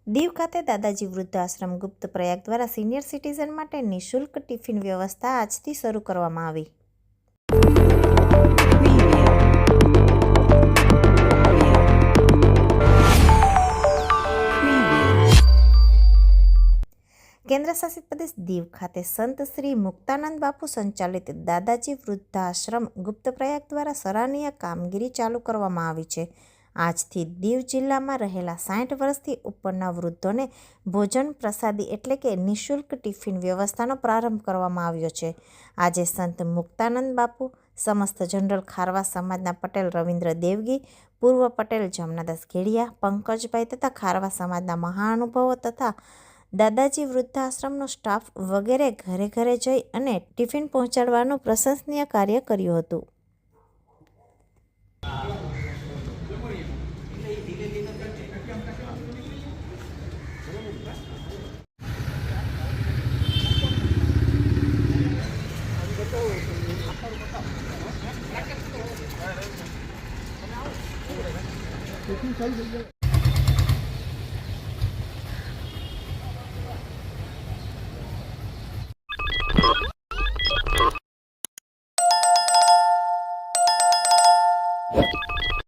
દીવ ખાતે દાદાજી વૃદ્ધાશ્રમ ગુપ્ત પ્રયાગ દ્વારા સિનિયર સિટીઝન માટે નિઃશુલ્ક ટિફિન વ્યવસ્થા આજથી શરૂ કરવામાં આવી। કેન્દ્ર શાસિત પ્રદેશ દીવ ખાતે સંત શ્રી મુક્તાનંદ બાપુ સંચાલિત દાદાજી વૃદ્ધાશ્રમ ગુપ્ત પ્રયાગ દ્વારા સરાહનીય કામગીરી ચાલુ કરવામાં આવી છે। આજથી દીવ જિલ્લામાં રહેલા 60 વર્ષથી ઉપરના વૃદ્ધોને ભોજન પ્રસાદી એટલે કે નિઃશુલ્ક ટિફિન વ્યવસ્થાનો પ્રારંભ કરવામાં આવ્યો છે। આજે સંત મુક્તાનંદ બાપુ, સમસ્ત જનરલ ખારવા સમાજના પટેલ રવિન્દ્ર દેવગી, પૂર્વ પટેલ જમનાદાસ ઘેડિયા, પંકજભાઈ તથા ખારવા સમાજના મહાનુભાવો તથા દાદાજી વૃદ્ધાશ્રમનો સ્ટાફ વગેરે ઘરે ઘરે જઈ અને ટિફિન પહોંચાડવાનું પ્રશંસનીય કાર્ય કર્યું હતું।